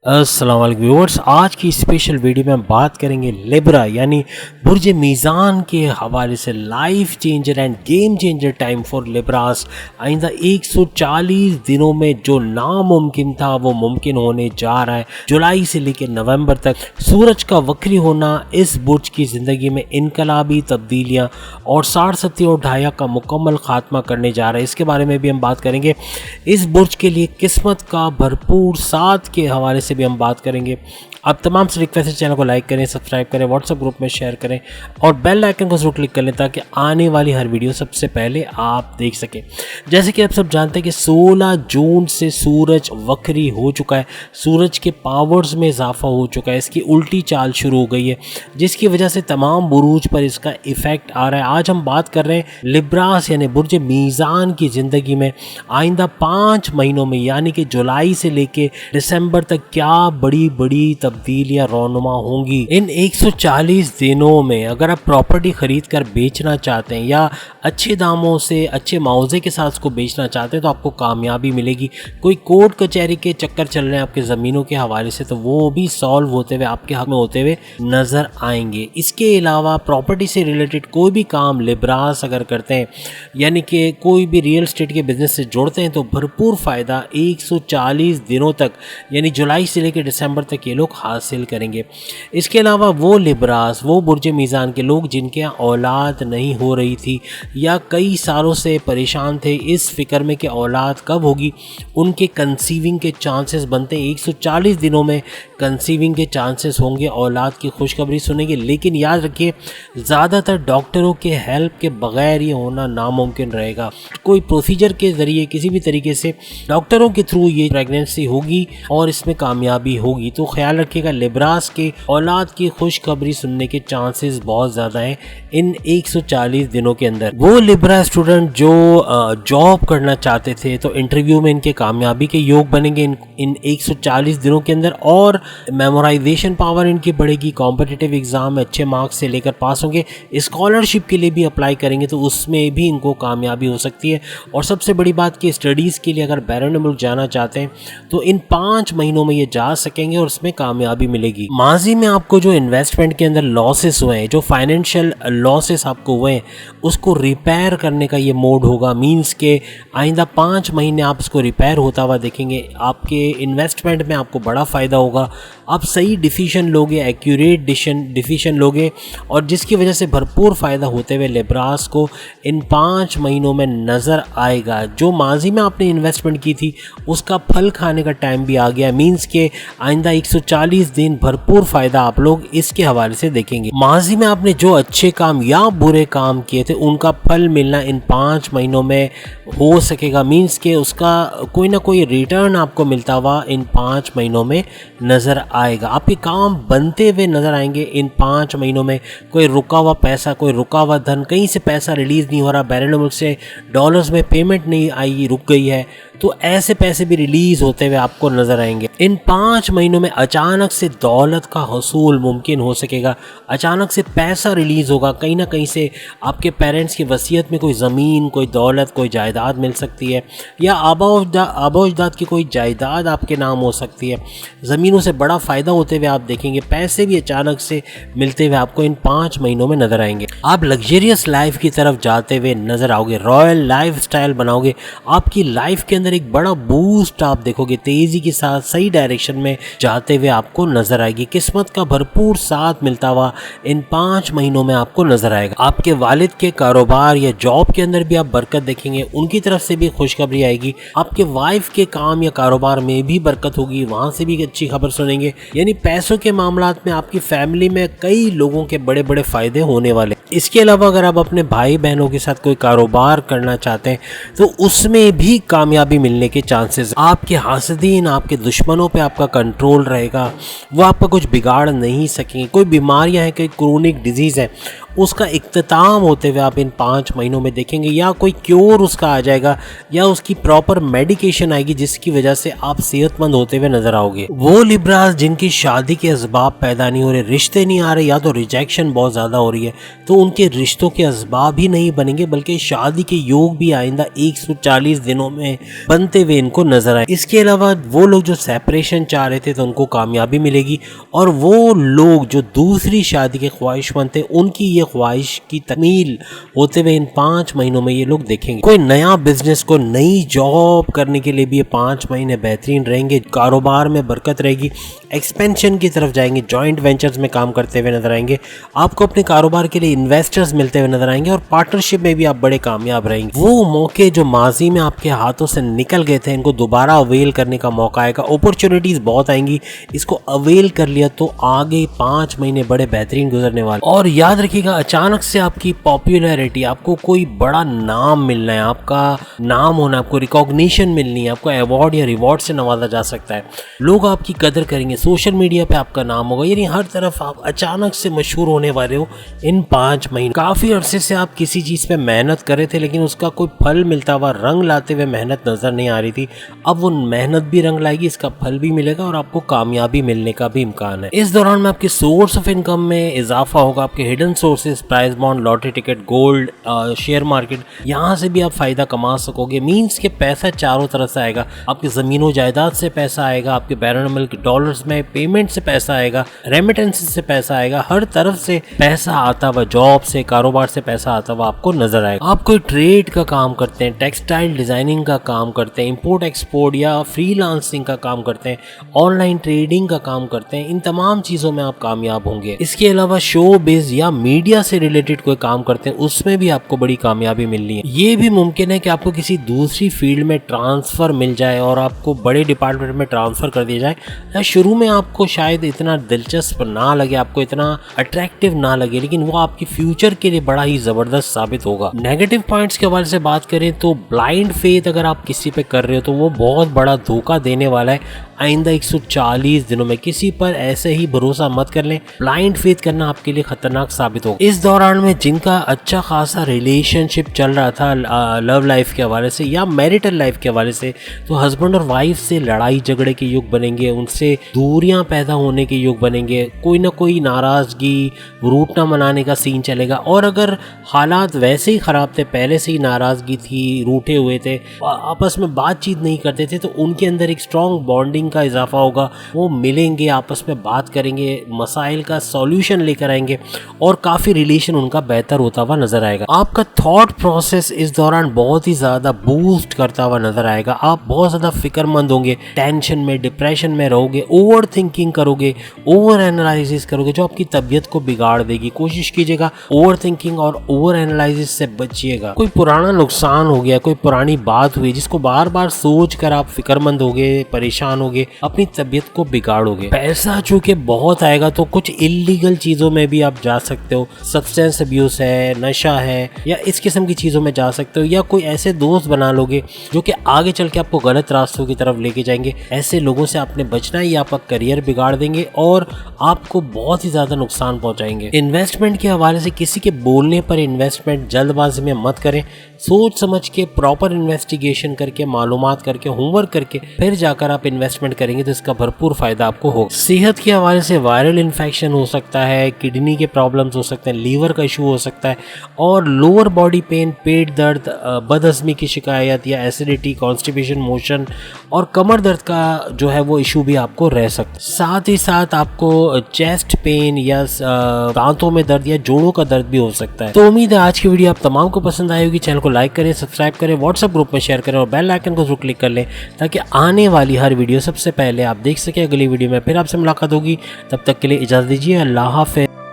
अस्सलाम वालेकुम व्यूअर्स, आज की स्पेशल वीडियो में हम बात करेंगे लिब्रा यानी बुर्ज मीज़ान के हवाले से life changer end game changer time for Libras. आइंदा 140 दिनों में जो नामुमकिन था वो मुमकिन होने जा रहा है। जुलाई से लेकर नवंबर तक सूरज का वक्री होना इस बुर्ज की ज़िंदगी में इनकलाबी तब्दीलियाँ और 60 70 और ढाया का मुकम्मल खात्मा करने जा रहा है। इसके बारे में भी हम बात करेंगे। इस बुर्ज के लिए किस्मत का भरपूर साथ के हवाले से भी हम बात करेंगे। आप तमाम से रिक्वेस्ट है चैनल को लाइक करें, सब्सक्राइब करें, व्हाट्सएप ग्रुप में शेयर करें और बेल आइकन को जरूर क्लिक कर लें ताकि आने वाली हर वीडियो सबसे पहले आप देख सकें। जैसे कि आप सब जानते हैं कि 16 जून से सूरज वक्री हो चुका है, सूरज के पावर्स में इजाफा हो चुका है, इसकी उल्टी चाल शुरू हो गई है जिसकी वजह से तमाम बुरूज पर इसका इफेक्ट आ रहा है। आज हम बात कर रहे हैं लिब्रास यानी बुर्ज मीज़ान की ज़िंदगी में आइंदा 5 महीनों में यानी कि जुलाई से लेके दिसंबर तक क्या बड़ी बड़ी तब्दीलियां रोनुमा होंगी। इन 140 दिनों में अगर आप प्रॉपर्टी खरीद कर बेचना चाहते हैं या अच्छे दामों से अच्छे मुआवजे के साथ उसको बेचना चाहते हैं तो आपको कामयाबी मिलेगी। कोई कोर्ट कचहरी के चक्कर चल रहे हैं आपके ज़मीनों के हवाले से तो वो भी सॉल्व होते हुए आपके हक में होते हुए नज़र आएंगे। इसके अलावा प्रॉपर्टी से रिलेटेड कोई भी काम लिब्रास अगर करते हैं यानी कि कोई भी रियल एस्टेट के बिजनेस से जोड़ते हैं तो भरपूर फ़ायदा 140 दिनों तक यानी जुलाई से लेकर दिसंबर तक ये लोग हासिल करेंगे। इसके अलावा वो लिब्रास वो बुर्ज मीज़ान के लोग जिनके यहाँ औलाद नहीं हो रही थी या कई सालों से परेशान थे इस फिक्र में कि औलाद कब होगी, उनके कंसीविंग के चांसेस बनते हैं। 140 दिनों में कंसीविंग के चांसेस होंगे, औलाद की खुशखबरी सुनेंगे। लेकिन याद रखिए ज़्यादातर डॉक्टरों के हेल्प के बगैर ये होना नामुमकिन रहेगा। कोई प्रोसीजर के ज़रिए किसी भी तरीके से डॉक्टरों के थ्रू ये प्रेगनेंसी होगी और इसमें कामयाबी होगी। तो ख्याल रखिएगा लिब्रास के औलाद की खुशखबरी सुनने के चांसेस बहुत ज़्यादा हैं इन 140 दिनों के अंदर। वो लिब्रा स्टूडेंट जो जॉब करना चाहते थे तो इंटरव्यू में इनके कामयाबी के योग बनेंगे इन 140 दिनों के अंदर और मेमोराइजेशन पावर इनकी बढ़ेगी। कॉम्पिटिटिव एग्ज़ाम में अच्छे मार्क्स से लेकर पास होंगे। स्कॉलरशिप के लिए भी अप्लाई करेंगे तो उसमें भी इनको कामयाबी हो सकती है। और सबसे बड़ी बात कि स्टडीज़ के लिए अगर बैरून मुल्क जाना चाहते हैं तो इन 5 महीनों में ये जा सकेंगे और उसमें कामयाबी मिलेगी। माजी में आपको जो इन्वेस्टमेंट के अंदर लॉसेस हुए हैं, जो फाइनेंशियल लॉसेस आपको हुए हैं, उसको रिपेयर करने का ये मोड होगा। मींस के आइंदा 5 महीने आप इसको रिपेयर होता हुआ देखेंगे। आपके इन्वेस्टमेंट में आपको बड़ा फ़ायदा होगा। आप सही डिसीजन लोगे, एक्यूरेट डिसीजन लोगे और जिसकी वजह से भरपूर फ़ायदा होते हुए लिब्रास को इन 5 महीनों में नज़र आएगा। जो माजी में आपने इन्वेस्टमेंट की थी उसका फल खाने का टाइम भी आ गया। मींस के आइंदा 140 दिन भरपूर फ़ायदा आप लोग इसके हवाले से देखेंगे। माजी में आपने जो अच्छे काम या बुरे काम किए थे उनका फल मिलना इन 5 महीनों में हो सकेगा। मींस के उसका कोई ना कोई रिटर्न आपको मिलता हुआ इन 5 महीनों में नज़र आएगा। आपके काम बनते हुए नज़र आएंगे इन 5 महीनों में। कोई रुका हुआ पैसा, कोई रुका हुआ धन, कहीं से पैसा रिलीज़ नहीं हो रहा, बैरून मुल्क से डॉलर्स में पेमेंट नहीं आई, रुक गई है, तो ऐसे पैसे भी रिलीज़ होते हुए आपको नज़र आएंगे। इन 5 महीनों में अचानक से दौलत का हसूल मुमकिन हो सकेगा। अचानक से पैसा रिलीज़ होगा। कहीं ना कहीं से आपके पेरेंट्स की वसीयत में कोई ज़मीन, कोई दौलत, कोई जायदाद मिल सकती है या आबा अजदाद की कोई जायदाद आपके नाम हो सकती है। ज़मीनों से बड़ा फ़ायदा होते हुए आप देखेंगे। पैसे भी अचानक से मिलते हुए आपको इन 5 महीनों में नज़र आएंगे। आप लग्जरियस लाइफ की तरफ जाते हुए नज़र आओगे, रॉयल लाइफ स्टाइल बनाओगे। आपकी लाइफ के अंदर एक बड़ा बूस्ट आप देखोगे, तेज़ी के साथ सही डायरेक्शन में जाते हुए आपको नज़र आएगी। किस्मत का भरपूर साथ मिलता हुआ इन 5 महीनों में आपको नज़र आएगा। आपके वालिद के कारोबार या जॉब के अंदर भी आप बरकत देखेंगे, उनकी तरफ से भी खुशखबरी आएगी। आपके वाइफ के काम या कारोबार में भी बरकत होगी, वहाँ से भी अच्छी खबर सुनेंगे। यानी पैसों के मामलात में आपकी फैमिली में कई लोगों के बड़े बड़े फ़ायदे होने वाले। इसके अलावा अगर आप अपने भाई बहनों के साथ कोई कारोबार करना चाहते हैं तो उसमें भी कामयाबी मिलने के चांसेस। आपके हासदीन, आपके दुश्मनों पे आपका कंट्रोल रहेगा, वो आपका कुछ बिगाड़ नहीं सकेंगे। कोई बीमारियां हैं, कोई क्रोनिक डिजीज़ है, उसका इख्तिताम होते हुए आप इन 5 महीनों में देखेंगे, या कोई क्योर उसका आ जाएगा या उसकी प्रॉपर मेडिकेशन आएगी जिसकी वजह से आप सेहतमंद होते हुए नजर आओगे। वो लिब्रास जिनकी शादी के असबाब पैदा नहीं हो रहे, रिश्ते नहीं आ रहे, या तो रिजेक्शन बहुत ज़्यादा हो रही है, तो उनके रिश्तों के असबाब ही नहीं बनेंगे बल्कि शादी के योग भी आइंदा 140 दिनों में बनते हुए इनको नजर आए। इसके अलावा वो लोग जो सेपरेशन चाह रहे थे तो उनको कामयाबी मिलेगी, और वो लोग जो दूसरी शादी के ख्वाहिशमंद थे उनकी ये ख्वाहिश की तकमील होते हुए इन 5 महीनों में ये लोग देखेंगे। कोई नया बिजनेस को नई जॉब करने के लिए भी ये 5 महीने बेहतरीन रहेंगे। कारोबार में बरकत रहेगी, एक्सपेंशन की तरफ जाएंगे, जॉइंट वेंचर्स में काम करते हुए नजर आएंगे, आपको अपने कारोबार के लिए इन्वेस्टर्स मिलते हुए नजर आएंगे, और पार्टनरशिप में भी आप बड़े कामयाब रहेंगे। वो मौके जो माजी में आपके हाथों से निकल गए थे इनको दोबारा अवेल करने का मौका आएगा। अपॉर्चुनिटीज बहुत आएंगी, इसको अवेल कर लिया तो आगे 5 महीने बड़े बेहतरीन गुजरने वाले। और याद रखिएगा, अचानक से आपकी पॉपुलैरिटी, आपको कोई बड़ा नाम मिलना है, आपका नाम होना, आपको रिकॉग्निशन मिलनी है, आपको अवार्ड या रिवॉर्ड से नवाजा जा सकता है, लोग आपकी कदर करेंगे, सोशल मीडिया पे आपका नाम होगा, यानी हर तरफ आप अचानक से मशहूर होने वाले हो इन 5 महीने। काफी अरसे से आप किसी चीज पे मेहनत कर रहे थे लेकिन उसका कोई फल मिलता हुआ, रंग लाते हुए मेहनत नजर नहीं आ रही थी, अब वो मेहनत भी रंग लाएगी, इसका फल भी मिलेगा और आपको कामयाबी मिलने का भी इम्कान है। इस दौरान में आपके सोर्स ऑफ इनकम में इजाफा होगा, आपके hidden sources, prize bond, lottery ticket, gold, share market, यहाँ से भी आप फायदा कमा सकोगे। मीन्स के पैसा चारों तरफ से आएगा, आपकी जमीनों जायदाद से पैसा आएगा, आपके बैरन मुल्क डॉलर्स में पेमेंट से पैसा आएगा, रेमिटेंसेस से पैसा आएगा, हर तरफ से पैसा आता हुआ, जॉब से, कारोबार से पैसा आता हुआ आपको नजर आएगा। आप कोई ट्रेड का काम करते हैं, टेक्सटाइल डिजाइनिंग का काम करते हैं, इंपोर्ट एक्सपोर्ट या फ्रीलांसिंग का काम करते हैं, ऑनलाइन ट्रेडिंग का काम करते हैं, इन तमाम चीजों में आप कामयाब होंगे। इसके अलावा शो बिज या मीडिया से रिलेटेड कोई काम करते हैं, उसमें भी आपको बड़ी कामयाबी मिलनी है। ये भी मुमकिन है कि आपको किसी दूसरी फील्ड में ट्रांसफर मिल जाए और आपको बड़े डिपार्टमेंट में ट्रांसफर कर दिया जाए, या शुरू में आपको शायद इतना दिलचस्प ना लगे, आपको इतना अट्रैक्टिव ना लगे, लेकिन वो आपकी फ्यूचर के लिए बड़ा ही जबरदस्त साबित होगा। नेगेटिव पॉइंट्स के हवाले से बात करें तो ब्लाइंड फेथ अगर आप किसी पे कर रहे हो तो वो बहुत बड़ा धोखा देने वाला है। आइंदा 140 दिनों में किसी पर ऐसे ही भरोसा मत कर लें, ब्लाइंड फेथ करना आपके लिए खतरनाक साबित होगा। इस दौरान में जिनका अच्छा खासा रिलेशनशिप चल रहा था लव लाइफ के हवाले से या मैरिटल लाइफ के हवाले से, तो हस्बैंड और वाइफ से लड़ाई झगड़े के युग बनेंगे, उनसे दूरियां पैदा होने के युग बनेंगे, कोई ना कोई नाराजगी, रूठना मनाने का सीन चलेगा। और अगर हालात वैसे ही खराब थे, पहले से ही नाराजगी थी, रूठे हुए थे, आपस में बातचीत नहीं करते थे, तो उनके अंदर एक स्ट्रॉन्ग बॉन्डिंग का इजाफा होगा। वो मिलेंगे, आपस में बात करेंगे, मसाइल का सॉल्यूशन लेकर आएंगे और काफी रिलेशन उनका बेहतर होता हुआ नजर आएगा। आपका थॉट प्रोसेस इस दौरान बहुत ही ज्यादा बूस्ट करता हुआ नजर आएगा। आप बहुत ज्यादा फिक्रमंद होंगे, टेंशन में, डिप्रेशन में रहोगे, ओवर थिंकिंग करोगे, ओवर एनालिसिस करोगे जो आपकी तबीयत को बिगाड़ देगी। कोशिश कीजिएगा ओवर थिंकिंग और ओवर एनालिसिस से बचिएगा। कोई पुराना नुकसान हो गया, कोई पुरानी बात हुई जिसको बार बार सोच कर आप फिक्रमंद होगे, परेशान होगे, अपनी तबीयत को बिगाड़ोगे। पैसा चूंकि बहुत आएगा तो कुछ इलीगल चीजों में भी आप जा सकते हो, सब्सटेंस अब्यूज है, नशा है, या इस किस्म की चीजों में जा सकते हो, या कोई ऐसे दोस्त बना लोगे जो कि आगे चल के आपको गलत रास्तों की तरफ लेके जाएंगे। ऐसे लोगों से आपने बचना है, ये आपका करियर बिगाड़ देंगे और आपको बहुत ही ज्यादा नुकसान पहुंचाएंगे। इन्वेस्टमेंट के हवाले से किसी के बोलने पर इन्वेस्टमेंट जल्दबाजी में मत करें, सोच समझ के प्रॉपर इन्वेस्टिगेशन करके, मालूमात करके, होमवर्क करके फिर जाकर आप इन्वेस्टमेंट करेंगे तो इसका भरपूर फायदा आपको होगा। सेहत के हवाले से वायरल इन्फेक्शन हो सकता है, किडनी के प्रॉब्लम्स हो सकते हैं, लीवर का इशू हो सकता है, और लोअर बॉडी पेन, पेट दर्द, बदहजमी की शिकायत या एसिडिटी, कॉन्स्टिपेशन, मोशन और कमर दर्द का जो है वो इशू भी आपको रह सकता है। साथ ही साथ आपको चेस्ट पेन या दांतों में दर्द या जोड़ों का दर्द भी हो सकता है। तो उम्मीद है आज की वीडियो आप तमाम को पसंद आई होगी। चैनल को लाइक करें, सब्सक्राइब करें, व्हाट्सएप ग्रुप में शेयर करें और बेल आइकन को जरूर क्लिक कर लें ताकि आने वाली हर वीडियो सबसे पहले आप देख सकें। अगली वीडियो में फिर आपसे मुलाकात होगी, तब तक के लिए इजाजत दीजिए। अल्लाह हाफ़िज़।